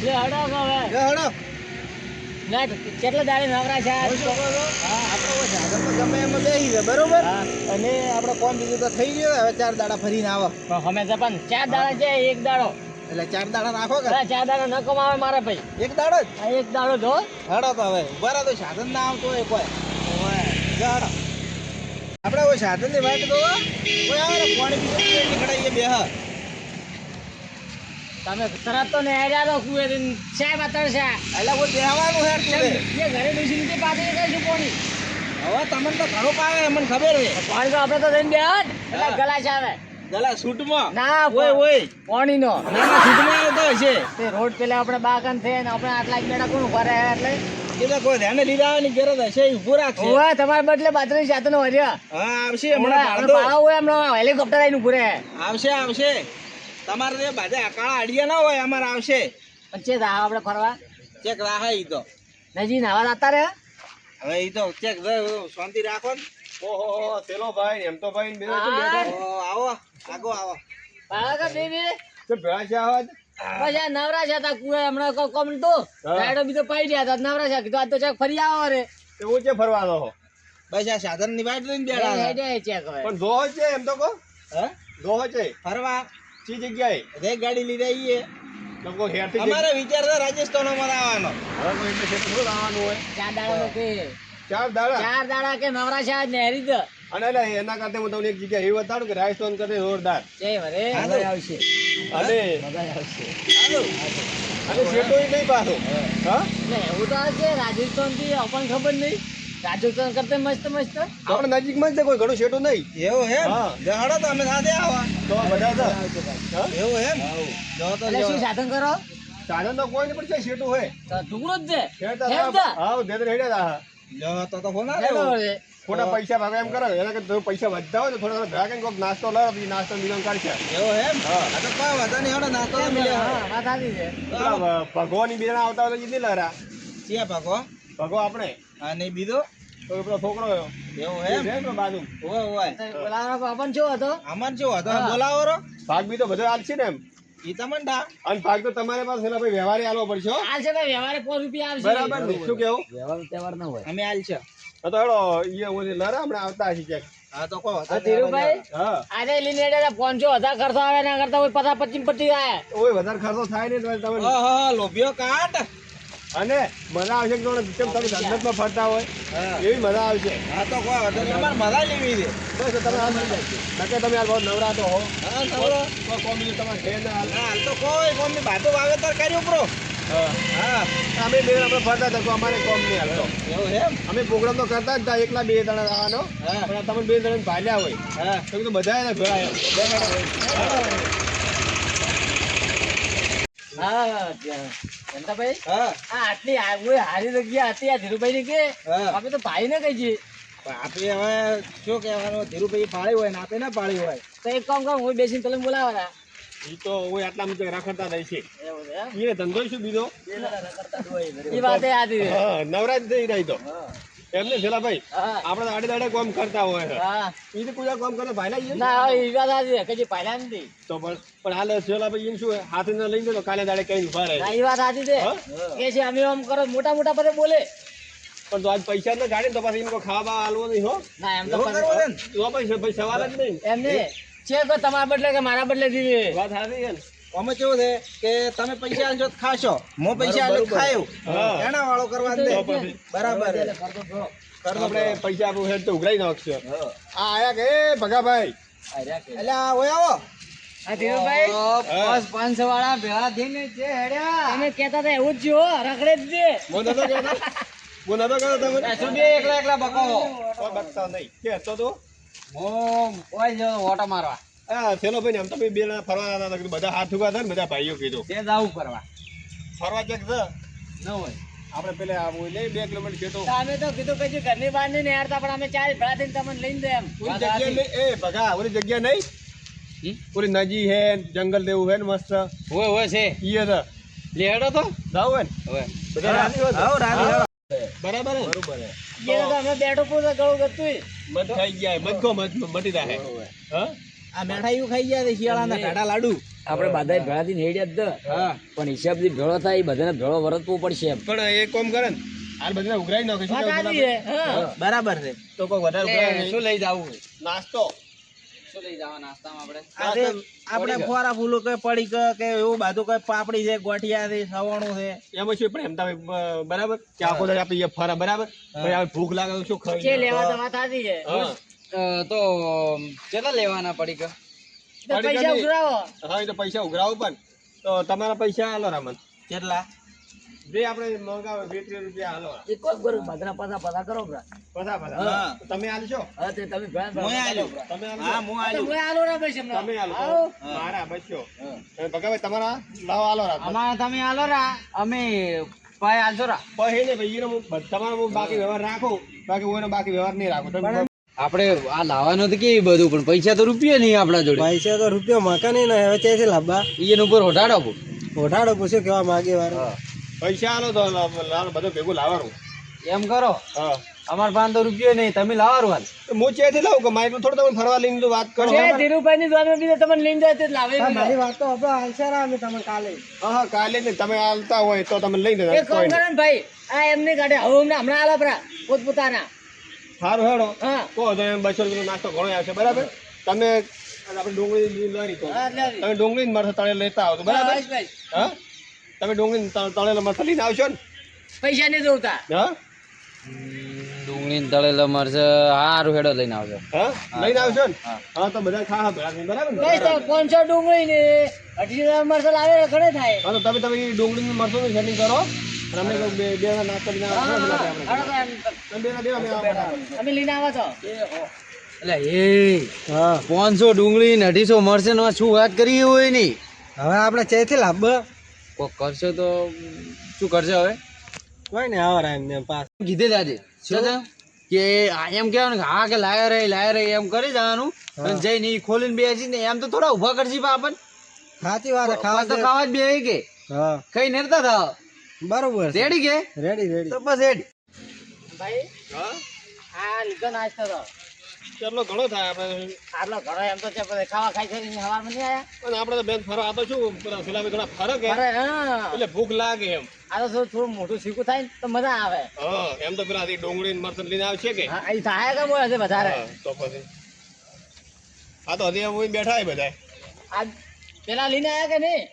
લે હડો હવે લે હડો ના કેટલા દાડે નવરા છે હા આપણે સાધનમાં ગમે એમાં બેસી જાય બરોબર અને આપણે કોમ બીજું તો થઈ ગયું હવે 4 દાડા ફરીને આવો અમે જપાન 4 દાડા છે એક દાડો એટલે 4 દાડા રાખો કે 4 દાડા ન કમાવે મારા ભાઈ એક દાડો જ એક દાડો જો હડો તો હવે ઉભા તો સાધન ના આવતો હોય કોઈ હડો આપણે કોઈ સાધન ની વાટ જોવો કોઈ આવે ને પાણી પીવા નીકળાઈએ બેહ તમે તરત તો ને હેડ્યા તો કુએ છે બતર છે એટલે કોઈ બેહવાનું હેડ તું એ ઘરે બેસી નીચે પાછી કઈશું કોની હવે તમને તો ઘણું પાવે મને ખબર છે પાણી તો આપણે તો જઈને બેહત એટલે ગલાસ આવે ગલા સૂટમાં ના ઓય પાણી નો ના ના સૂટમાં આવતો હશે તે રોડ પેલા આપણે બાગન છે ને આપણે આટલા બેડા કોણ ઉભા રહ્યા એટલે એટલે કોઈ ધ્યાને લીધા આવવાની જરૂર હશે ઊભું રાખશે ઓય તમારા બદલે બાજરી સાથે નો હર્યા હા આવશે હમણાં પાડો હોય હમણાં હેલિકોપ્ટર આવીને ઉભું રહે આવશે આવશે તમારે જે બાજે કાળા અડિયા ના હોય અમારે આવશે પણ છે આપણે ફરવા ચેક રાખે ઈ તો નજી નાવા જતા રે હવે ઈ તો ચેક શાંતિ રાખો ને ઓહો તેલો ભાઈ એમ તો ભાઈ મેરો તો હા. બેઠો આવો આગો આવો બાળકા બેબી તો ભેળા છે આવાજ બસ આ નવરા છે તા કુએ હમણાં કોમ તો રાઈડો બીજો પાઈ ગયા તા નવરા છે કીધું આ તો ચેક ફરી આવો રે તે ઊંચે ફરવાનો હો બસ આ સાધન ની વાટ લઈને બેઠા હેડે ચેક હવે પણ દોહ છે એમ તો કહો હે દોહ છે ફરવા ચી જગ્યાએ રેક ગાડી લીધે આઈએ લોકો હેરથી અમારે વિચાર છે રાજસ્થાન માં આવવાનો હવે કોઈ એટલે છે થોડું આવવાનું હોય 4 દાડા કે 4 દાડા 4 દાડા કે નવરા છે આજ નેહરી જ અને એટલે એના કરતા હું તમને એક જગ્યા એવી બતાડું કે રાજસ્થાન કરતે જોરદાર જય વરે હાલો. આવશે અને આવશે હાલો અને શેઠો ય નહીં પાછો હા એટલે એવું તો છે રાજસ્થાન થી આપણને ખબર નહીં રાજસ્થાન કરતે મસ્ત મસ્ત આપણે નજીકમાં જ છે કોઈ ઘણું શેઠું નહીં એવું હે હા. જહડો તો અમે સાથે આવા તો બધા છે હા એવું હે જો તો એટલે શું સાધન કરો સાધન તો કોઈ નહીં પણ છે શેઠું હોય તો ટુકડો જ છે હેરતા હા ધેર હેડ્યા હતા જો તો હોના હેલો લેવો રે ખોટા પૈસા ભાગે એમ કરે એના કે તમે પૈસા વધતા હોય તો થોડા થોડા ભેગા કોઈક નાસ્તો લો પછી નાસ્તો મિલન કાઢશે એવું હે હા. આ તો કોઈ વાંધો નહીં હડો નાસ્તો તો મિલે હા વાત સાચી છે પેલા ભગવાન બીજા આવતા હોય તો ઈ નહીં લહેરા ચિયા પાકો ભગો આપણે હા નહીં બીજો તો પેલો છોકરો એવું એ હે છે ને બાજુ ઓય ઓય બોલાવાનો આપણને શું હતો અમાર જો હતો બોલાવો રો ભાગ બી તો બધો આલશે ને એમ ઈ તમને ડા અને ભાગ તો તમારે પાસે પેલા ભાઈ વ્યવહારે આલવો પડશે હો. આ છે ભાઈ વ્યવહારે 5 રૂપિયા આવશે બરાબર ને શું કેવું વ્યવહાર તહેવાર ન હોય અમે આલ છે તો હેડો ઈ ઓલી લહેરા હમણાં આવતા હશે ક્યાંક હા તો કોઈ વાંધો આ નહીં, ધીરુભાઈ હા આજે લઈને હેડે 500 ખર્ચો આવે ના કરતા હોય 50 25 આવે ઓય વધારે ખર્ચો થાય નહીં તો તમે ઓહો લોભિયો કાટ અને મજા આવશે કે તમે જેમ તમે જન્નતમાં ફરતા હોય હા એવી મજા આવશે હા તો કોઈ વાંધો નહીં અમારે મજા લેવી છે બસ તો તમે આ મળી જાય નકે તમે આ બહુ નવરા તો હો હા નવરો કોઈ કોમી તમારે છે ના હાલ. ના હાલ તો કોઈ કોમની બાતો વાવેતર કર્યું પ્રો હા હા અમે બે આપણે ફરતા હતા તો અમારે કોમ નહીં હાલતો એવું હે અમે પ્રોગ્રામ તો કરતા જ હતા એકલા 2 જણા આવવાનો હા પણ તમે 2 જણા ભાલ્યા હોય હા તો કીધું બધા એને ભેળાય હા જનતાભાઈ હા આ આટલી હારી જગ્યા હતી આ ધીરુભાઈ ની કે હા આપણે તો ભાઈ ને કહી છીએ પણ આપણે હવે શું કહેવાનું ધીરુભાઈ પાળી હોય ને આપે ના પાળી હોય તો એક કામ કરો હું બેસીને તમે બોલાવવાના ઈ તો હું આટલા મુજબ રાખતા રહી છે એવું છે એમ? એ ધંધો શું બીજો ઈ વાત એ આદી છે. હા નવરાજ થઈ રહી તો એમને પેલા ભાઈ હા આપણે તો આડે દાડે કામ કરતા હોય હા ઈ તો પૂજા કામ કરે ભાઈલા ઈ ના હવે ઈ વાત આદી છે કે જે પહેલા નથી તો પણ હાલે પેલા ભાઈ એમ શું હોય, હાથે ન લઈને તો કાલે દાડે કઈ ઉભા રહે ના ઈ વાત આદી છે હા? કે છે અમે આમ કરો મોટા મોટા પદે બોલે પણ તો આજ પૈસા ન ગાડી તો પછી એમ કોઈ ખાવા બાવા હાલવો નહીં હો ના એમ તો એવું કરવું છે ને તો ભાઈ સવાલ જ નહીં એમને છે કે તમારા બદલે કે મારા બદલે દીધી વાત સાચી છે ને અમે કેવું છે કે તમે પૈસા આલશો તો ખાશો હું પૈસા આલે ખાયો હા. એના વાળો કરવા દે તો પછી બરાબર છે. આપણે પૈસા આપણું હેડ તો ઉઘરાઈ નાખશે આ આયા કે ભગાભાઈ એટલે આ ઓય આવો આ ધીરુભાઈ હા. 500 વાળા ભેળા થઈને જે હેડ્યા તમે કહેતા હતા એવું જ જો રખડે જ દે હું નતો કહેતો હું નતો કહેતો તમને સુબે એકલા એકલા બકો કોઈ બકતા નહીં કે તો તો હું કોઈ જો ઓટો મારવા હા ચલો ભાઈ ને આમ તો ભાઈ બે જણા ફરવા હતા કીધું બધા હાથ ઉભા થાય ને બધા ભાઈઓ કીધું તે જાવું કરવા ફરવા ક્યાંક છે ન હોય આપણે પેલે આવું નહીં 2 કિલોમીટર છે તો અમે તો કીધું કે જે ઘરની બહાર નહીં હેરતા પણ અમે 4 ભેળા થઈને તમને લઈને દે એમ ઓલી જગ્યા નહીં એ ભગા ઓલી જગ્યા નહીં ઓલી નજી હે જંગલ જેવું હે ને મસ્ત હોય હોય છે ઈ છે લેડો તો જાવ હે ને હવે બધા રાજી હોય આવો રાજી હા. આવો. બરાબર હે બરોબર છે. એ તો અમે બેઠો પૂરો ગળું ગતું મત ખાઈ ગયા મત ગો મત મટી જાય હા આ મેઠાઈઓ ખાઈ ગયા છે શિયાળાના ટાટા લાડુ. આપણે બધાય ભેળાથી હેડ્યા જ દ. હા પણ હિસાબથી ભેળો થાય એ બધાને ભેળો વર્તવું પડશે એમ. પણ એ કોમ કરે ને હાલ બધાને ઉઘરાઈ નાખે શું વાત કેવું સાચી છે. હા. બરાબર છે. તો કોઈ વધારે ઉઘરાય નહીં. શું લઈ જાવું? નાસ્તો શું લઈ જવા નાસ્તામાં આપણે? આજે આપણે ફોરા ફૂલો કે પડી કે એવું બધું કઈ પાપડી છે, ગોઠિયા છે, સવણું છે. એમાં શું પણ એમ તમે બરાબર કે આખો દાડો આપણે અહીંયા ફરા બરાબર પછી આપણે ભૂખ લાગે તો શું છે ખાઈ લેવા તો વાત સાચી છે. હા તો કેટલા લેવાના પડીકા? તો પૈસા ઉઘરાવો. હા એ તો પૈસા ઉઘરાવો પણ તો તમારા પૈસા હાલો રામન કેટલા? જે આપણે મંગાવે 2-3 રૂપિયા હાલો એક કોમ કરો બધાના પાછા કરો ભરા. પસા હા. તમે હાલશો હા તે તમે ભેળા મોય આલ્યો. તમે હા હાલશો હું તો આલ્યો. મોય આલો ના પૈસા હમણાં. તમે હાલો આવો. મારા બસ્યો ભગાભાઈ તમારા લાવો હાલો રામન અમારા તમે આલો રા, અમે પાય આલશો રા. પછી ને ભાઈ તમારો હું બાકી વ્યવહાર રાખું બાકી ઓનો બાકી વ્યવહાર નહીં રાખું તમે આપણે આ લાવવાનું તો કેવી બધું, પણ પૈસા તો રૂપિયા નહીં આપણા જોડે. પૈસા તો રૂપિયો મકા નહીં ને હવે ચેથી લાવવા? એના ઉપર હોટાડો આપો. ઓઢાડો પૂછ્યો કેવા માગે વારે. પૈસા હાલો તો બધું ભેગું લાવવાનું એમ કરો, હા અમાર પાસે તો રૂપિયો નહીં, તમે લાવવાનું હાલ. તો હું ચેથી લાવું કે મારે થોડું તમે ફરવા લઈને તો વાત કરો છે ધીરુભાઈની દુકાનમાં બી તો તમને લઈને જાય તે જ લાવે બી મારી વાત તો હવે આલશેરા અમે તમને કાલે. હા હા કાલે ને તમે હાલતા હોય તો તમે લઈ એક દેજો કામ કરો ને ભાઈ આ એમને કાઢે હવે હમણાં આલો પરા પોતપોતાના. સારું હેડો હા કહો તો એમ 200 રૂપિયાનો નાસ્તો ઘણો આવશે બરાબર તમે આપણે ડુંગળી લઈ તો હા, લે, લે. તમે ડુંગળી ને મરચાં તળે લેતા આવો તો બરાબર બસ, બસ. હા તમે ડુંગળી તળેલા મરચાં લઈને આવશો ને પૈસા નહીં જોતા. હા ડુંગળી તળેલા મરચ હારું હેડો લઈને આવજો. હા લઈને આવશો ને હા તો બધા ખા ભેળા થઈને બરાબર ને બસ તો 500 ડુંગળી ને 250 મરચાં લાવે તો ઘણે થાય. હા તો તમે એ ડુંગળી મરચાં સેટિંગ કરો અને અમે બે ના નાસ્તો લઈને હા, આવશું હા. હાલો તો એમ. તમે બે ના દેવા અમે આવવા અમે લઈને આવો છો. એટલે એ 500 ડુંગળી ને 250 મરચે નો શું વાત કરી હોય નહીં. હવે આપણે ચેથી લાવવા? કોક કરશો તો શું કરશે હવે? કોઈ ને આવરા એમને પાસ. કીધે દાદે શું કે આ એમ કહેવાનું કે હા કે લાયા રે એમ કરી જવાનું અને જઈને ઈ ખોલીને બેસીને એમ તો થોડા ઊભા કરજી પા આપણ સાચી વાત ખાવા તો ખાવા જ બે કે હા કઈ નેરતા થાવ બરોબર. રેડી કે રેડી રેડી. તો બસ રેડી. ભાઈ હા આ લીધો નાસ્તો તો કેટલો ઘણો થાય આપણે આટલો ઘણો એમ તો છે પણ ખાવા ખાઈ ખાઈને હવારમાં નહીં આયા. અને આપણે તો બેન ફરવા આ તો શું પેલા પેલા ઘણા ફરક હે અરે હા એટલે ભૂખ લાગે એમ આ તો થોડું મોટું શીખું થાય ને તો મજા આવે. હા એમ તો પેલા ડુંગળી ને મરચાં લઈને આવશે કે હા અહીં થાય કે બોલે છે વધારે. હા, તો પછી આ તો હજી અમે બેઠા હે બધા આ પેલા લઈને આયા કે નહીં?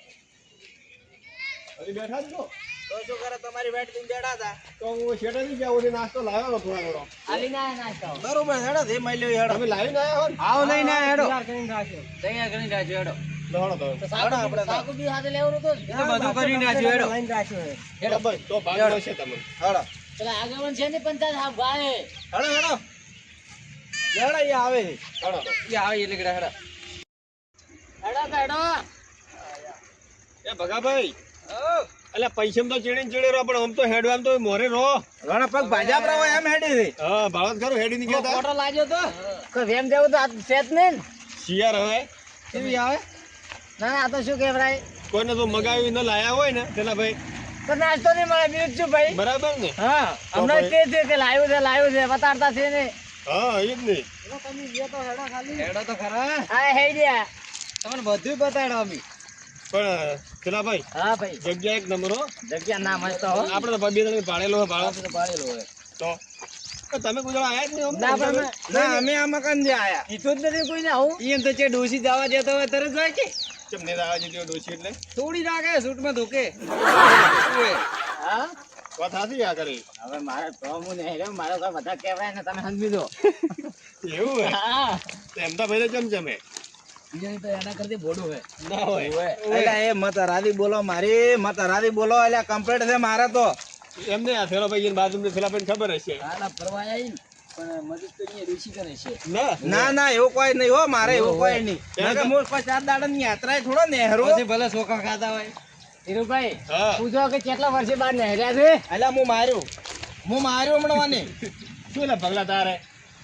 હજી બેઠા જ છો તો શું કરે તમારી વાટ લઈને બેઠા હતા. તો હું શેઠે નહીં ગયા ઓલી નાસ્તો લાવ્યો હતો થોડા ઘણો આ લઈને આયા નાસ્તો. બરોબર હેડો જે મળ્યો હેડો. તમે લાવીને આવ્યા હો ને આવો લઈને આ હેડો તૈયાર કરીને રાખ્યો. તૈયાર કરીને રાખ્યો હેડો દોડો તો તો સાકુ બી સાથે લેવાનું હતું ને. એટલે બધું કરીને રાખ્યો હેડો. લઈને રાખ્યો હે. હેડો બસ તો ભાગ મળશે તમને હેડો પેલા આગેવાન છે ને પંચાયત હા ભાઈ હેડો હેડો હેડો એ આવે છે. હેડો તો ઈ આવે એટલે કડા હેડો. હેડો તો હેડો. એ ભગાભાઈ એટલે પૈસા તો ચીડી ચીડી રહો પણ આમ તો હેડવા આમ તો મોરે રહો ઘણા પગ ભાજપ રહો એમ હેડી છે. હા ભાડત ખરું હેડી ની ગયા ફોટો લાગ્યો તો કોઈ વેમ જેવું તો આ છે જ નહીં ને. શિયાર હવે કેવી આવે? ના ના આ તો શું કહેવાય કોઈને તો મગાવી ન લાયા હોય ને તેના ભાઈ તો નાસ્તો નહીં મળે બીજું શું ભાઈ. બરાબર ને હા હમણાં તે છે કે લાવ્યું છે બતાડતા છે ને. હા એ જ નહીં હેડો તો ખરા. હા હે ગયા. તમને બધું બતાડો અમે. પણ પેલા ભાઈ હા ભાઈ જગ્યા એક નંબર હો જગ્યા ના મસ્ત હો. આપણે તો બે જણ ભાડેલો હોય ભાડો આપણે તો પાડેલો હોય. તો તમે કોઈ જણા આયા જ નહીં ના આમ તો? પણ ના અમે આ મકાન જે આયા. કીધું જ નથી કોઈને આવું. એમ તો છે ડોસી જવા દેતો હોય તરત જાય કે કેમ નહીં આવા જેવી ડોશી એટલે થોડી રાખે સૂટમાં ધોકે. હા વાત સાચી આ કરી હવે મારે તો હું નહીં રહ્યો મારો કોઈ બધા કહેવાય ને તમે સમજી દો. એવું હે હા તો એમ તો ભાઈ ચમચમે બીજું તો એના કરતી બોડું હોય. ના હોય એટલે એ મત રાધી બોલો મારી મત રાધી બોલો એટલે કમ્પ્લીટ છે મારે તો. એમને આ થેલો ભાઈ બાજુ થેલા ભાઈ ખબર હશે ના ફરવા આવી ને પણ મદદ તો અહીંયા ઋષિ કરે છે. ના ના ના એવું કોઈ નહીં હો મારે એવું કોઈ નહીં. નકર હું કોઈ 4 દાડાની યાત્રા થોડો નેહરો. પછી ભલે ચોખા ખાતા હોય. ધીરુભાઈ હા પૂછો કે કેટલા વર્ષે બાર નહેર્યા છે. એટલે હું માર્યો હમણાં વાને. શું લે પગલા તારે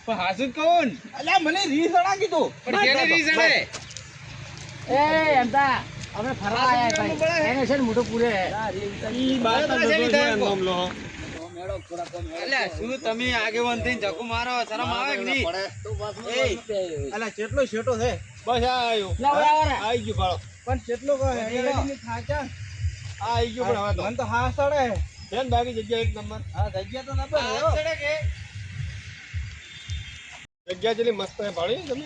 પણ હાસુ જ કહું ને. એટલે મને રીસણા કીધું. પણ કેની રીઝન હે? એ એમ તા અમે ફરવા આવ્યા ભાઈ એને છે ને મોટું પૂરે. ઈ બાત તો જોજો છે નામ લો એટલે શું તમે આગેવાન થઈને ધક્કો મારો, શરમ આવે કે નહીં? એટલે કેટલો શેટો છે બસ આ આવ્યું લા ઓરા ઓરા આવી ગયું ભાડો પણ કેટલો કહે હેડીની થાચા આ આવી ગયું પણ હવે તો મન તો હા સડે છે ને બાકી જગ્યા એક નંબર હા જગ્યા તો નબર હો જગ્યા જેટલી મસ્ત છે ભાડી તમે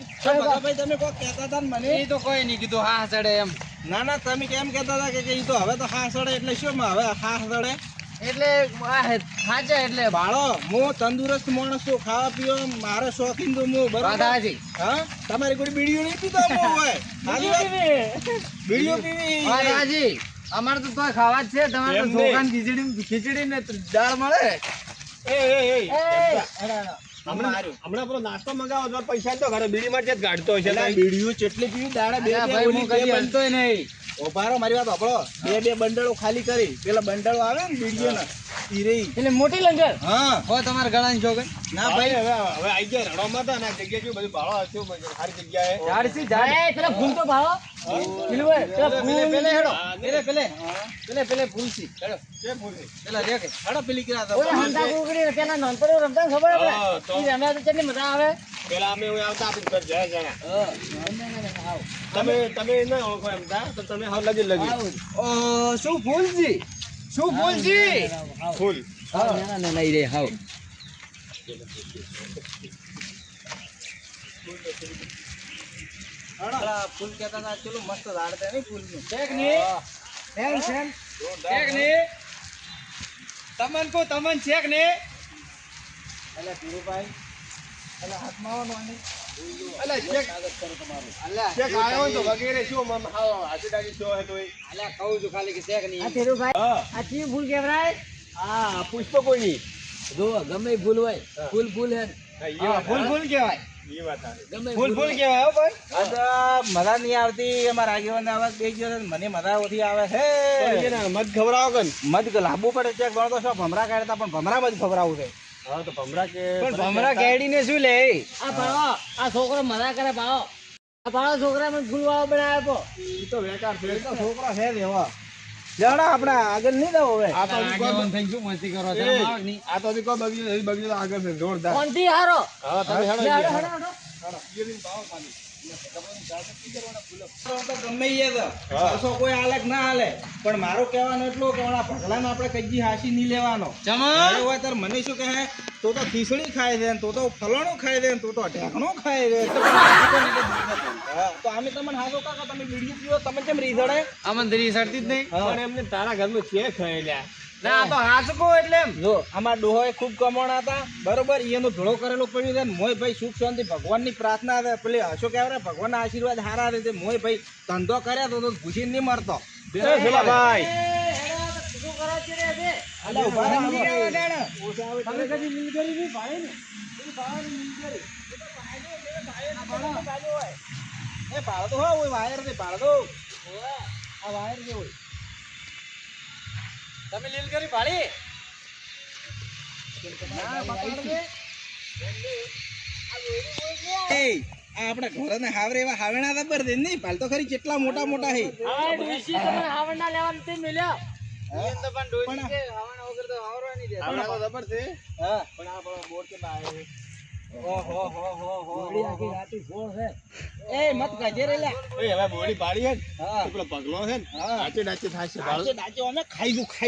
ભાઈ તમે કોઈ કહેતા હતા ને મને એ તો કોઈ નહીં કીધું હા ચડે એમ. ના ના તમે કેમ કહેતા હતા કે ઈ તો હવે તો હા સડે એટલે શું હવે હા સડે એટલે આ સાચા એટલે બાળો હું તંદુરસ્ત માણસ છું ખાવા પીવા મારે શોખીન તો હું વાત બરોબર સાચી. હા તમારી કોઈ બીડીઓ નહીં પીતો હું હવે સાચી વાત? બીડીઓ પીવી વાત સાચી. અમારે તો તોય ખાવા જ છે. તમારે તો એમ નહીં. ચોખાની ખીચડી ને દાળ મળે. હમણાં પેલો નાસ્તો મંગાવો તો પૈસા તો ઘરે બીડી માટે જ ગાડતો હશે એટલે બીડીઓ ચેટલી પીવી દાડા બે અલ્યા બે ભાઈ, ઓલી હું બે કદી બંડ- હલતોય નહીં. ઉભા રહો, મારી વાત સાંભળો. બે બંડળો ખાલી કરી પેલા બંડળો આવે ને બીડીઓના ઈ રહી. એટલે મોટી લંગર હા હો તમારે ગળાની છોકરી ના ભાઈ ભાઈ હવે આવી ગયા રણોમાં હતા ને આ જગ્યા કેવું બધું ભાડો હશે સારી જગ્યાએ ઝાડસી ઝાડ. એ પેલા ફૂલ તો ભાવો પેલું હોય, પેલા ફૂલ પેલે હેડો. હા, પેલે ફૂલસી. હેડો. કેમ ભૂલી? પેલા રે કે. હાડો પેલી કિરા તો ઓલા હંતા કુકડી પેલા નાનપણો રમતા ને ખબર આપણે હા, તો. ઈ રમ્યા તો કેટલી મજા આવે પેલા અમે એવું આવતા આપી ઘર જયા જણા તમે ના ઓળખો એમ તા તો તમે હાવ લગી લગી શું ફૂલસી? શું ફૂલસી? ફૂલ ના ના નહીં રે હાવ. હાડો ફૂલ કહેતા હતા ચલો મસ્ત ઝાડ છે નહીં ફૂલનું શેક ની. શેક શેક શેક ની. તમન કો તમન શેક ની. એટલે ધીરુભાઈ એટલે હાથમાં આવવાનું અલા શેક. અલા ચેક આવ્યો હોય તો વગેરે શું હાવ હાથી ડાકી શું હોય તોય અલા કહું છું ખાલી કે શેક ની. આ તેરુભાઈ હા આ ચી ફૂલ કેવરાય આ પુષ્પ કોઈ નહીં જો ગમે ઈ ફૂલ હોય ફૂલ ફૂલ હે હા, ફૂલ ફૂલ કહેવાય. એ વાત આવે ગમે ઈ ફૂલ ફૂલ હોય. કહેવાય હો ભાઈ. આ તો મજા નહીં આવતી અમારા આગેવાનને આવાજ બે ગયો છે, મને મજા ઓછી આવે છે મત ખવડાવો કે મત લાવવું પડે ચેક ગણો તો શું ભમરા કાઢતા પણ ભમરામાં જ ખવડાવવું છે હા તો ભમરા કે પણ ભમરા કેડીને શું લે? આ ભાવો આ છોકરો મજા કરે ભાવો આ ભાવો છોકરા મને ફૂલ વાળો બનાવ્યો ઈ તો વેકાર છે તો છોકરો છે જ એવો જાણા આપણે આગળ નહીં જાવ હવે આ તો આગેવાન થઈને શું મસ્તી કરો છો? એ, માગ નહીં. આ તો હજી કોઈ બગીચો આગળ છે જોરદાર કોનથી હારો હા તમે હેડો લે, હેડો, હારો, હેડો. હારો. તો ગમે એ તો પાછો કોઈ હાલે કે ના હાલે પણ મારું કહેવાનું એટલું કે ઓલા ભગલાને આપણે કજી હાસી નહીં લેવાનો ચમન. એવું હોય ત્યારે મને શું કહે તો ખીચડી ખાય છે ને તો ફલાણું ખાય છે ને તો ઢેકણું ખાય છે તો પણ હાચું કોને કે બીજું નથી. હા, તો અમે તમને હાસો કાકા તમે બીડી પીવો તમે કેમ રીઝડે આમાં ધરી સરતી જ નહીં. પણ એમને તારા ઘરમાં છે ખાયેલા ના આ તો હાચકો એટલે એમ. જો અમારા ડોહોએ ખૂબ કમાણા હતા બરોબર એનો ભેળો કરેલો પડ્યો છે ને મોય ભાઈ સુખ શાંતિ ભગવાનની પ્રાર્થના છે પેલી હશો કહેવાય ભગવાનના આશીર્વાદ સારા રીતે મોય ભાઈ ધંધો કર્યા તો ભૂસી નહીં મરતો પેલા ભાઈ શું કરો છો રે બે? અલા, ઉભા રહો, તમે આવો. તમે કદી નીલગરી નહીં ભાળે ને એ પાડો તો હોય વાયર ને પાડો આ વાયર જે હોય તમે લીલ કરી ભાળી. એ આ આપણા ઘરને હાવરે એવા હાવેણા જબર દે નહીં પાલ તો ખરી કેટલા મોટા મોટા હે હવે ડોશી તમને હાવરના લેવાનું તે મિલ્યો એમ તો પણ ડોશી કે હવાના વગર તો હાવરો નહીં દેતા. આવડા તો જબર છે હા પણ આ પેલો બોર કેટલા આવે ઓહો હો હો હો ઘોડી આખી રાતી ફોડ છે એ મત ગાજે રે લે એ હવે બોડી પાડી હે ને હા તો પેલો પગલો છે ને હા. ડાચે ડાચે થાય છે ડાચે ડાચે અમે ખાઈ દઉં કરશે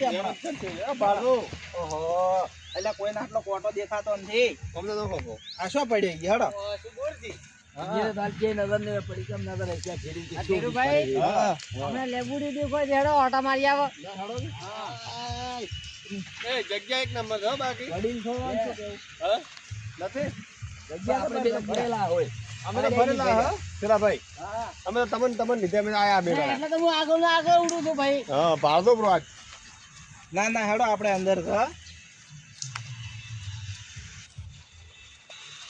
હમણાં. ઓહો એટલે કોઈને આટલો કોટો દેખાતો નથી અમને તો ખબર આ શું પડી ગઈ હેડો શું બોલતી? જે દાલ જે નજર ને પડી કેમ નજર હશે ફેરી આ તેરુભાઈ હા હમણાં લેબુડી દેખો જેડો ઓટા મારી આવો એ જગ્યા એક નંબર છે હો બાકી વડીલ થોડો શું કેવું હા નથી જગ્યા આપણે બે ભરેલા હોય અમે તો ભરેલા હા પેલા ભાઈ હા અમે તો તમને લીધે અમે આયા બે ના, એટલે તો હું આગળ ને આગળ ઉડું છું ભાઈ હા ભાડો બ્રો આજ ના ના હેડો આપણે અંદર હા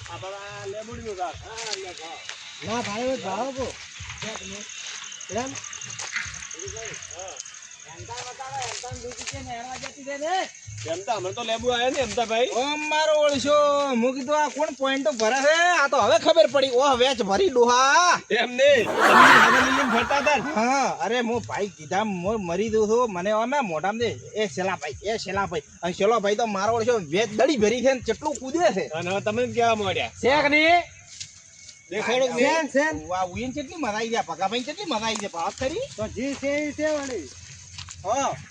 આ બડા લેબુડીનું રાખ હા લે ખા ના ભાઈ ભાવ કો એમ એમ તો અમે તો લેબુ આયા ને એમ તો ભાઈ ઓ મારો ઓળશો હું કીધું આ કોણ પોઈન્ટ ભરે છે આ તો હવે ખબર પડી ઓહ વેચ ભરી ડોહા એમ નહીં તમે હાથે લઈને ફરતા હતા ને. હા અરે હું ભાઈ કીધા હું મરી દઉં છું મને અમે મોઢામાં દે એ શેલા ભાઈ અને શેલો ભાઈ તો મારો ઓળશો વેચ દડી ભરી છે ને કેટલું કૂદે છે અને હવે તમે જ કેવા માંડ્યા શેક ની. દેખાડો કે નહીં? વાહ, ઉઈન કેટલી મજા આવી જાય ભગાભાઈ કેટલી મજા આવી જાય ભાવ ખરી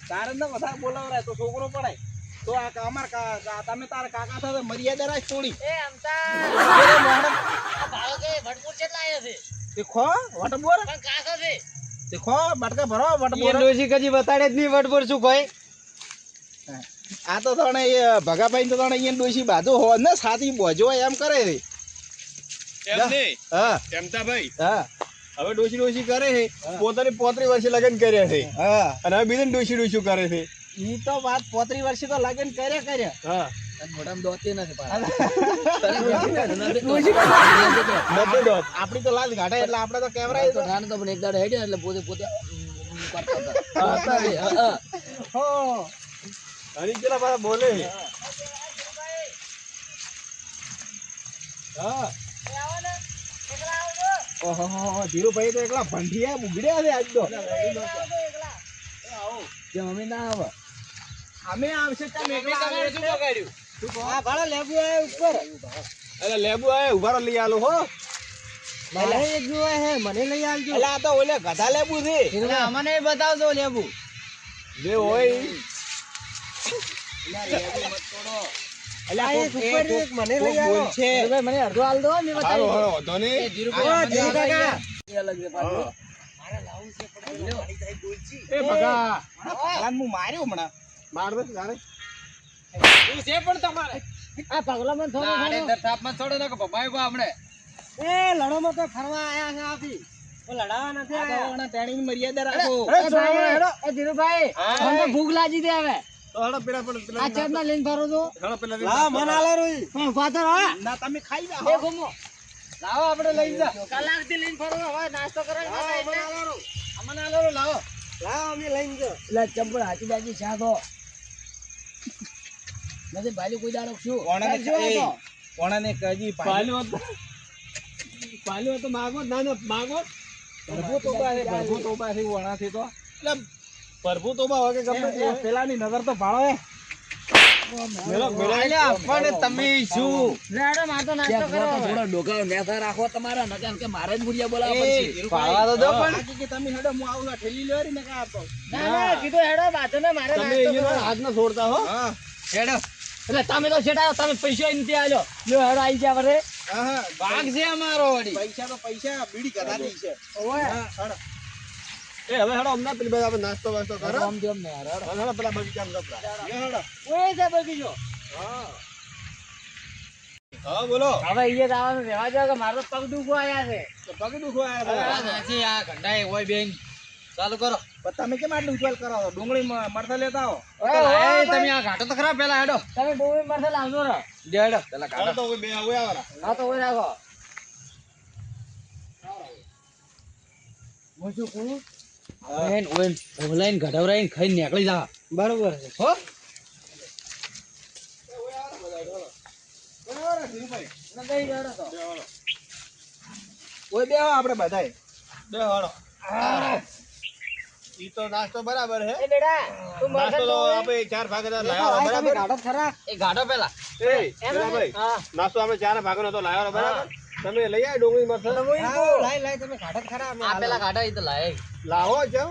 તારે ને બધા બોલાવરાય તો છોકરો પડાય તો આ અમાર તમે તારા કાકા સાથે મર્યાદા રાખ થોડી એ અમતા ભાડો કે ભટપુર કેટલા આયા છે દેખો વટબોર પણ કાસો છે દેખો બટકા ભરો એ વટબોર ડોશી કજી બતાડે જ નહીં વટપુર શું કોઈ આ તો તને એ ભગાભાઈ તો તને અહીંયા ડોશી બાજુ હો ને સાથી બોજો એમ કરે છે એમ નહીં હા ચમતાભાઈ હા હવે ડોશી કરે છે પોતાની 35 વર્ષે લગ્ન કર્યા છે હા અને હવે બીજાને ડોશી કરે છે ઈ તો વાત 35 વર્ષે તો લગન કર્યા હા મોઢામાં દોતી નથી નતો દોત. આપડી તો લાજ ઘાટે એટલે આપણે તો કેમેરા તો ઠાણ તો પણ એક દાડો હેડ્યો એટલે પોતે કરતા હતા હો અને પેલા પાછા બોલે છે. હા ઓહો ધીરુભાઈ તો એકલા ભંડિયા બુગડ્યા છે આજ તો કે મમ્મી ના આવે અમે આવશે તમે એકલા આવે શું બગાડ્યું આ ભાડા લેબુ આયા ઉપર અરે લેબુ આય ઉભારો લઈ આલો હો મને એક જોવે હે મને લઈ આવજો એટલે આ તો ઓલે ગધા લેબુ છે અમને બતાવજો લેબુ જે હોય એટલે આ ઉપર એક મને લઈ આવો છે મને અડધો હાલ દો મેં હારો બતાવી હારો વાંધો નહીં. ધીરુ કાકા એ અલગ છે પાછું એ ભગા હાલાન હું માર્યો હમણાં માર દે જાણે શું છે પણ તમારે આ પગલામાં થોડો આડે દર થાપમાં છોડો ને કે ભમાય બા હમણે એ લડોમાં તો ફરવા આયા છે આપી ઓ લડાવા નથી આયા તેણી મર્યાદા રાખો એ ધીરુભાઈ મને તો ભૂખ લાગી દે હવે તો હડો પેલા પણ આ ચેતના લઈને ફરો છો હડો પેલા લા મન આલે રોઈ પણ ફાધર હા ના તમે ખાઈ જાઓ એ ઘુમો લાવો આપણે લઈ જા કલાક થી લઈને ફરો છો હવે નાસ્તો કરાવી અમને આલો લાવો લાવ અમે લઈને જો એટલે ચંપલ હાથી બાજી શાકો નથી ભાઈ કોઈ દાડો શું ઓણાને કજી પાલ્યો તો માગો ના ના માગો પ્રભુ તોબા છે પ્રભુ તોબા છે ઓણાથી તો એટલે પ્રભુ તો બા હોય કે ગમે તે હોય. પેલાની નજર તો ભાળો હે મેલો મેલો અલ્યા પણ તમે શું લેડો માર તો નાસ્તો કરો થોડો ડોકા નેસા રાખો તમારા નકર કે મારે જ મુડિયા એ, બોલાવવા પડશે ધીરુભાઈ, પાડવા તો દો પણ. બાકી કે તમે હેડો હું આવું ઠેલી લ્યો રી ને કા આપો ના ના કીધું હેડો બાતો ને મારે તમે નાસ્તો એનો કરો હાથ ના છોડતા હો હા હેડો એટલે તમે તો છેટા તમે પૈસા નથી આલ્યો લ્યો હેડો આવી જા વરે હા ભાગ છે અમારો વળી પૈસા તો પૈસા બીડી કદાતી છે હા હેડો એ હવે હેડો હમણાં પેલી બાજુ આપણે નાસ્તો વાસ્તો કરો આમ તેમ ને યાર હેડો અને હેડો પેલા બગીચામાં જપરા. હેડો ઓય છે બગીચો હા બોલો હવે અહીંયા જવાનું રહેવા દો કે મારો પગ દુખો આયા છે તો પગ દુખો આયા આ નાસી આ ઘંટાએ હોય બેન ચાલુ કરો પણ તમે કેમ આટલું ઉછેલ કરો છો ડુંગળી મરસા લેતા આવો એ તમે આ ઘાટો તો ખરા પેલા હેડો તમે ડોવી મરસે લાવજો રે જે હેડો પેલા હેડો તો હવે બે આવો આવારા. હા તો ઓય રાખો હું શું કહું ઓન ઓનલાઈન ઘટાવરાઈને ખાઈને નીકળી જા બરોબર છે હો નકઈ હેડો તો ઓય બે આપણે બધાય બે હેડો ઈ તો નાસ્તો બરાબર હે એ બેટા તું મરસે નાસ્તો તો આપણે 4 ભાગેદાર લાવ્યા બરાબર ગાડો ખરા એ ઘાટો પેલા એ પેલા હા નાસ્તો આપણે 4 ભાગનો તો લાવ્યો બરાબર તમે લઈ આવો ડુંગળી મરચાં લાઈ તમે ગાડો ખરા અમે આ પેલા ઘાટા ઈ તો લાય લાવો જાવ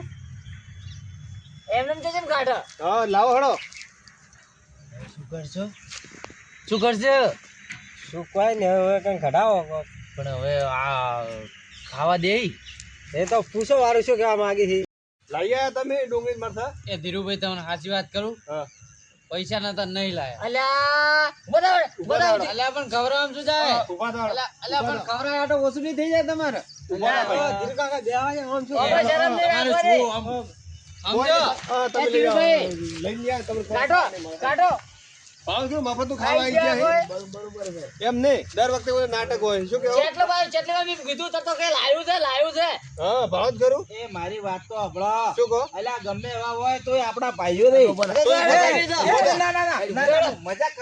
એમને તો કેમ કાઢો હા લાવો હેડો શું કરશે શું કોઈ ને હવે કઈ ઘડાવો પણ હવે આ ખાવા દે એ તો પૂછો વાળું શું કહેવા માંગી છે લઈ આયા તમે ડુંગળી મરચાં એ ધીરુભાઈ તમને સાચી વાત કરું હા પૈસા નતા નહીં લાયા અલ્યા બતાવ અલ્યા પણ ખવડાવવામાં શું જાય ઉભા થો અલ્યા પણ ખવડાવવા હાટો ઓછું નહીં થઈ જાય તમારે ઉભા થો ભાઈ. ધીરુ કાકા દેવા આમ શું હવે શરમ નહીં તમારે રાખવાની. શું સમજો હા, તમે એ લઈ આવો. ધીરુભાઈ. લઈ લ્યા તમે કાઢો કાઢો ભાવ શું મફતું ખાવા આવી ગયા ખાઈ છે? એમ નહીં દર વખતે કોઈ નાટક હોય શું કેવું જેટલો વાર મેં કીધું તો કે લાવ્યું છે હા ભાવ જ કરું એ મારી વાત તો હબળો શું કહો અલ્યા ગમે એવા હોય તોય આપણા ભાઈઓ રે ના મજાક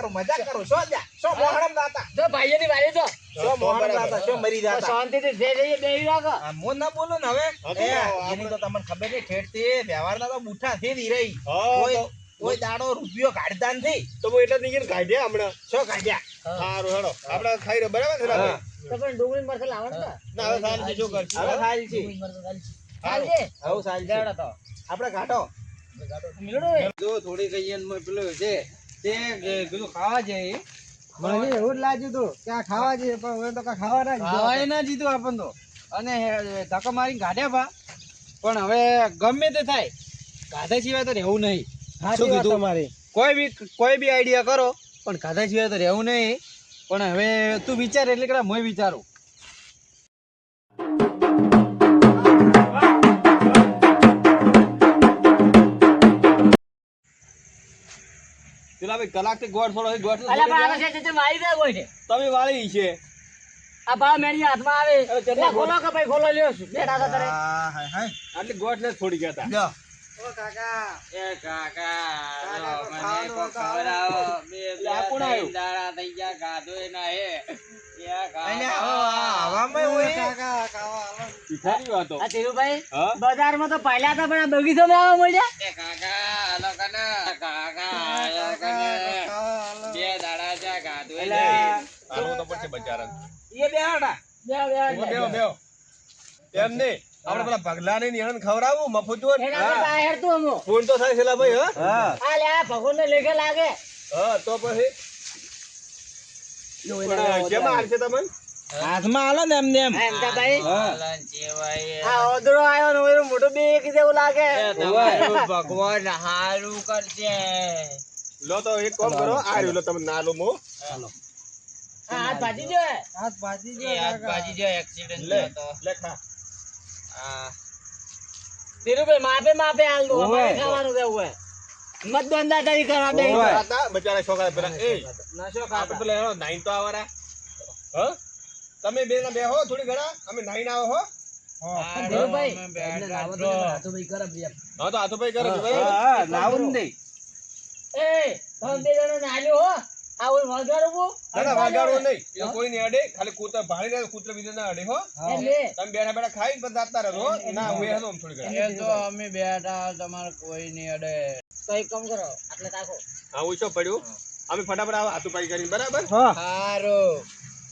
કરો શું જા શું મોહરમ દાતા જો ભાઈઓની વારી તો શું મોહરમ દાતા શું મરી જાતા શાંતિથી જે જઈએ બેહી રાખો આ મોં ના બોલો ને હવે હા, તો એ આપણે- એની તો તમને ખબર નહીં ઠેઠથી વ્યવહારના તો બુઠા છે જ રહી હા, કોઈ તો- કોઈ દાડો રૂપિયો કાઢતા નથી તો હું એટલે જ નહીં કાઢ્યા હમણાં શું કાઢ્યા સારું હેડો આપણે ખાઈ રહ્યો બરાબર છે હા. ભાઈ તો પણ ડુંગળી મરચાં લાવવાનું ને? ના હવે સારી છે, શું કરશું? હવે સાલ છે ડુંગળી મરચાં ચાલશે. હવે સાલ છે લેવડો તો. આપણે ઘાટો મિલડો એ. જો થોડી કઈ એમ પેલું છે તે કીધું ખાવા જાય મને એવું જ લાગ્યું હતું કે આ ખાવા જઈએ પણ હવે તો કાંઈ ખાવા ના જ ખાવાય ના જીતું આપણ તો અને ધક્કો મારી કાઢ્યા પા પણ હવે ગમે તે થાય ખાધા સિવાય તો રહેવું નહીં. શું કીધું? તમારી કોઈ બી આઈડિયા કરો પણ ખાધા સિવાય તો રહેવું નહીં. પણ હવે તું વિચાર એટલે કે હું વિચારું. પેલા ભાઈ કલાકથી ગોળ થોડો ગોળ તો અલા પણ આ છે મારી દે કોઈ છે. તમે વાળી છે. આ બા મેણી હાથમાં આવે. હવે ચટણી લે, ખોલો કે ભાઈ ખોલો લ્યો છું. બેઠા હતા તારે. આટલી ગોળ ને થોડી ગયા હતા. લ્યો ઓ કાકા એ કાકા ખાવાનું મને તો ખવડાવો. બે એટલે આ કોણ આવ્યું? દાડા થઈ ગયા ખાધું ના હે શીખાડી વાતો. આ ધીરુભાઈ હા? બજારમાં તો પહેલા હતા પણ આ બગીચામાં આવવા મળ્યા. એ કાકા હાલો કને કાકા હાલો કને બે દાડા છે ખાધું નહીં. હાલવું તો પડશે બચારાને. એ બે હાડા બેહો, બેહો, બેહો, બેહો. બેહો. એમ નહીં. આપણે પેલા ભગલાને નિહળન ખવડાવું મફત હોય ને? એના કરતા આ હેરતું અમો. ફોન તો થાય છેલ્લા ભાઈ. હા આ લે આ ભગવાનને લેખે લાગે. હા તો પછી પણ કેમાં હાલશે તમને? હાથમાં હાલો ને એમને એમ હા, એમ તા ભાઈ. હાલન જેવાય આ ઓદરો આવ્યો ને ઓલો મોટો બે કીધે એવું લાગે. તમારું ભગવાન હારું કરશે. લો તો એક કામ કરો, આ રહ્યું લો તમે ના લો મો. હા, હાથ ભાજી જો હે. હાથ બાજી એ હાથ બાજી જો એક્સિડન્ટ લે થયો તો. લે ખા. હા. ધીરુભાઈ માપે માપે હાલ દો. અમારે ઓવે. ખાવાનું છે ઓવે. મત દોંદાદારી કરવા બે. ઓવે. આ તા બચારા છોકરા પેલા એ નશો આપણે પેલા એનો નાઈન તો આવરા. હ તમે બે ના બેહો થોડી ઘણા, અમે નાઈન આવો હો. ધીરુભાઈ અમે બેઠા હા છો. હા તો હાથો ભાઈ કરો બરાબર. લાવું નહીં એ તમે બે જણો નાલ્યો હો. આ ઓય વળગાડું હું. ના ના વાગાડવો નહીં. એ કોઈ નહીં અડે, ખાલી કૂતરા ભાળી રહ્યા, કૂતરા બીજા ના અડે હો. એ લે. તમે બેઠા બેઠા ખાઈ પછી જાતા રહો. ના હું હેલો આમ થોડી ઘણા. એ તો અમે બેઠા તમારે કોઈ નહીં અડે. તો એક કામ કરો આટલે તાકો. હા હું શું પડ્યું, અમે ફટાફટ આવો હાથો પાઈ કરીને બરાબર. હારું.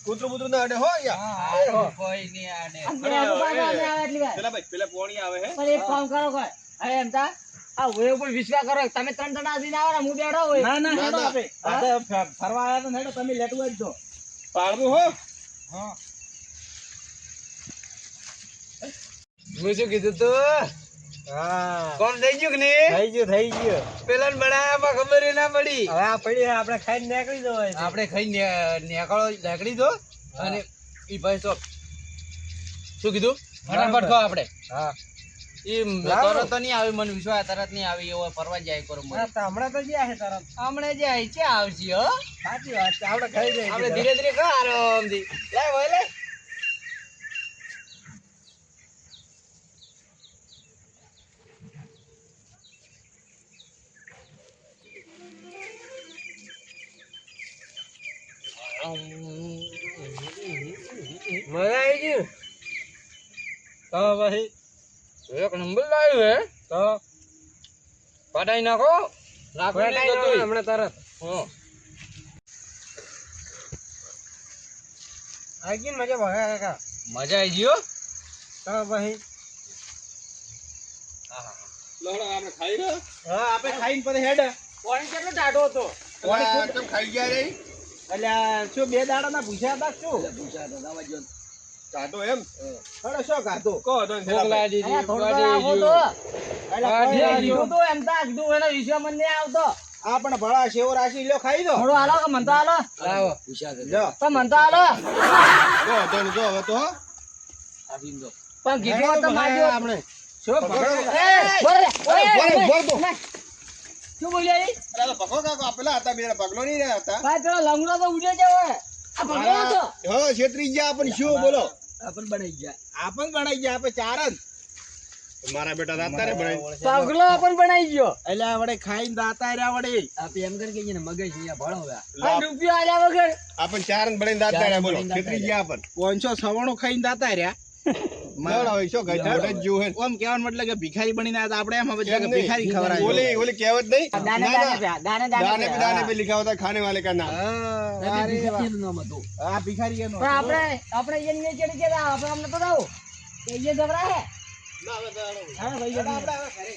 કૂતરું બૂતરું ના અડે હો યા. હારું કોઈ નહીં અડે. આમ તો આટલું પાછું અમે આવે એટલી વાર. પેલા ભાઈ પેલા પોણી આવે હે. પણ એક કામ કરો કોઈ. હવે એમ તા આ ઓય ઉપર વિશ્વાસ કરો. તમે ત્રણ જણા આવીને આવો ને હું બેઠો હોય. ના ના ના, હેડો ના. આપે આ તો ફરવા આયા તો હેડો તમે લેટવા જ દો પાડવું હો. હું શું કીધું તું? હા કોણ થઈ ગયું કે નહીં? થઈ ગયું પેલા બનાયામાં ખબર ય ના પડી. હવે આ પડી આપણે ખાઈને નીકળી જવાય છે. આપણે ખાઈ નેકળો લાકડી દો અને ઈ ભાઈ તો શું કીધું ફટાફટ ખાઓ આપણે. હા ઈ લાવો. તરત નહીં આવી, મને વિશ્વાસ તરત નહીં આવી એવો ફરવા જાય કરો મને. તો હમણાં તો જ્યાં છે તરત હમણાં જે આઈ છે આવશે હો. સાચી વાત છે આપણે ખાઈ જઈએ આપણે ધીરે ધીરે ખા આરામથી. લે ભાઈ લે. મજા આવી ગયું તો પછી એક નંબર લાવ્યો હે. તો પટાઈ નાખો. રાખો નહીં તો તુંય. હમણાં તરત હો. આવી ગઈ ને મજા ભગા કાકા મજા આવી ગયો. તો પછી લહડો આપણે ખાઈ રહ્યા. હા આપણે ખાઈને પછી હેડ પાણી કેટલો ટાઢો હતો. આ કેમ ખાઈ ગયા રે? એટલે શું બે દાડાના પૂછ્યા હતા શું કાઢો એમ. અરે શું ખાધું કહો તો ને છેલ્લા ભોગલા ભાઈ. દીધી, અલા, થોડું પડી રાખો તો. ગયું. એટલે હા, કોઈ જી, ના જી. કીધું. કીધું તો એમ તા કીધું એનો વિશ્વાસ મને નહીં આવતો. આ પણ ભળા સેવો રાશી લ્યો ખાઈ દો થોડું હાલો કે મન તો હાલો. લાવો. લ્યો તો મન તો હાલો. કહો તો ને જો હવે તો હો. પણ કીધું હોત તો મારજો. આપણે શું પકડો એ, બોલ રે. ઓય, બોલ, ઓય, બોલ તો. ઓય. શું બોલ્યા ઈ? અરે આ તો પકડો કાકો, આ પેલા હતા બે પગલો નહીં રહ્યા હતા. ભાઈ પેલો લંગડો તો ઉડ્યો છે ઓય. આ ભગવો હતો. હા છેતરી ગયા પણ શું બોલો. આપણ બનાઈ ગયા આપણે ચાર જ મારા બેટા દાતા રે બનાવી. પગલો પણ બનાવી ગયો. એટલે વડે ખાઈને દાતા રહ્યા વડે આ રૂપિયો આલ્યા વગર. આપણ ચાર ને બનાવીને દાતા રહ્યા બોલો. છેતરી ગયા આપણ. 596 ખાઈને દાતા રહ્યા લેવડો હોય, શું ગઈઢા જ જેવું હે. ઓમ કહેવાનો મતલબ કે ભિખારી બનીને આવ્યા તા આપણે એમ હવે એમ કે નહીં. ભિખારી ખવડાવે. ઓલી કહેવત નહીં? દાને ના, દાને ના. પે દાને દાને દાને पे दाने पे लिखा होता है खाने वाले का नाम. હા, વાહ રે વાહ. આ ભિખારી એનો પણ આપણે એને ચડી ગયા આપણે અમને તો દાવ કે એ જબરા હે ના, હવે દાડો. હા ભાઈ આપણે હવે ઘરે.